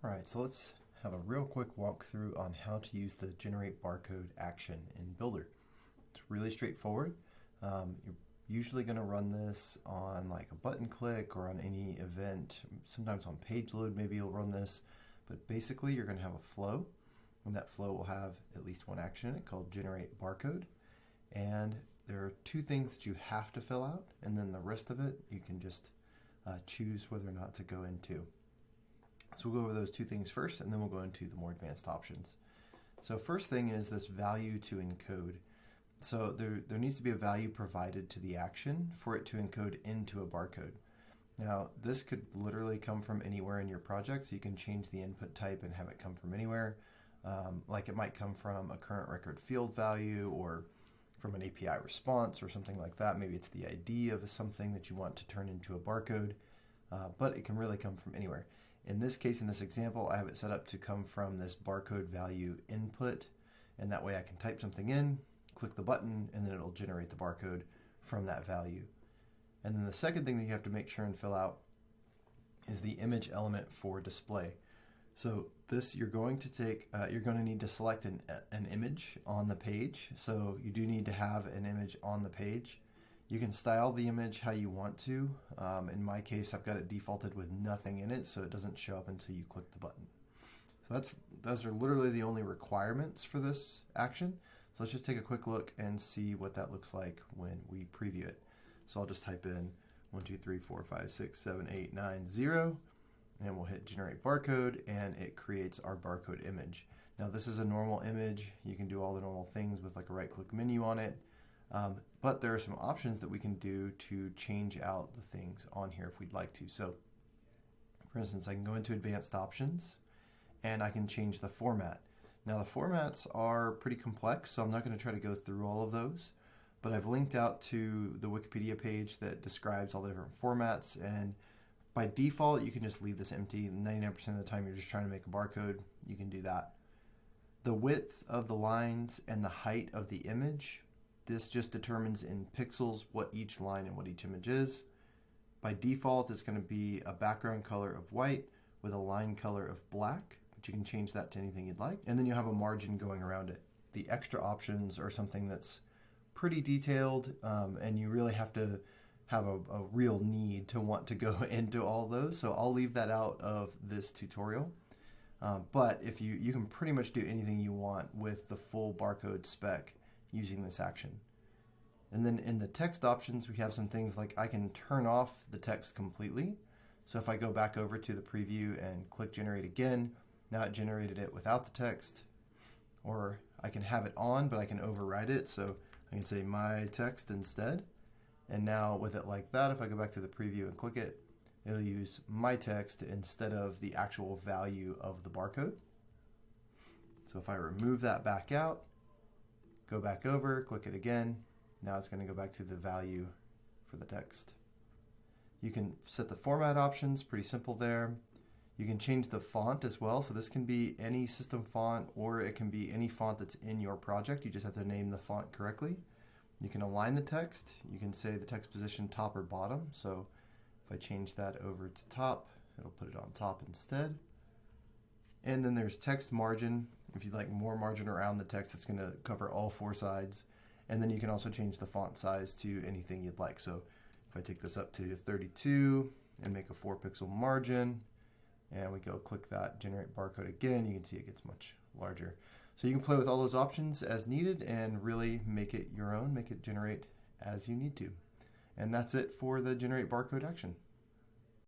All right, so let's have a real quick walkthrough on how to use the Generate Barcode action in Builder. It's really straightforward. You're usually going to run this on like a button click or on any event. Sometimes on page load, maybe you'll run this. But basically, you're going to have a flow, and that flow will have at least one action in it called Generate Barcode. And there are two things that you have to fill out, and then the rest of it you can just choose whether or not to go into. So we'll go over those two things first, and then we'll go into the more advanced options. So first thing is this value to encode. So there needs to be a value provided to the action for it to encode into a barcode. Now, this could literally come from anywhere in your project, so you can change the input type and have it come from anywhere. Like it might come from a current record field value or from an API response or something like that. Maybe it's the ID of something that you want to turn into a barcode, but it can really come from anywhere. In this case, in this example, I have it set up to come from this barcode value input, and that way I can type something in, click the button, and then it'll generate the barcode from that value. And then the second thing that you have to make sure and fill out is the image element for display. So this you're going to need to select an image on the page. So you do need to have an image on the page. You can style the image how you want to. In my case, I've got it defaulted with nothing in it, so it doesn't show up until you click the button. So those are literally the only requirements for this action. So let's just take a quick look and see what that looks like when we preview it. So I'll just type in 1, 2, 3, 4, 5, 6, 7, 8, 9, 0, and we'll hit Generate Barcode, and it creates our barcode image. Now this is a normal image. You can do all the normal things with like a right-click menu on it. But there are some options that we can do to change out the things on here if we'd like to. So for instance, I can go into advanced options and I can change the format. Now the formats are pretty complex, so I'm not going to try to go through all of those, but I've linked out to the Wikipedia page that describes all the different formats, and by default you can just leave this empty. 99% of the time you're just trying to make a barcode, you can do that. The width of the lines and the height of the image, this just determines in pixels what each line and what each image is. By default, it's going to be a background color of white with a line color of black, but you can change that to anything you'd like. And then you have a margin going around it. The extra options are something that's pretty detailed, and you really have to have a real need to want to go into all those. So I'll leave that out of this tutorial. But if you can pretty much do anything you want with the full barcode spec using this action. And then in the text options, we have some things like I can turn off the text completely. So if I go back over to the preview and click Generate again, now it generated it without the text. Or I can have it on, but I can override it. So I can say my text instead. And now with it like that, if I go back to the preview and click it, it'll use my text instead of the actual value of the barcode. So if I remove that back out, go back over, click it again, now it's going to go back to the value for the text. You can set the format options, pretty simple there. You can change the font as well, so this can be any system font or it can be any font that's in your project. You just have to name the font correctly. You can align the text. You can say the text position top or bottom, so if I change that over to top, it'll put it on top instead. And then there's text margin. If you'd like more margin around the text, it's going to cover all four sides. And then you can also change the font size to anything you'd like. So if I take this up to 32 and make a 4-pixel margin, and we go click that Generate Barcode again, you can see it gets much larger. So you can play with all those options as needed and really make it your own, make it generate as you need to. And that's it for the Generate Barcode action.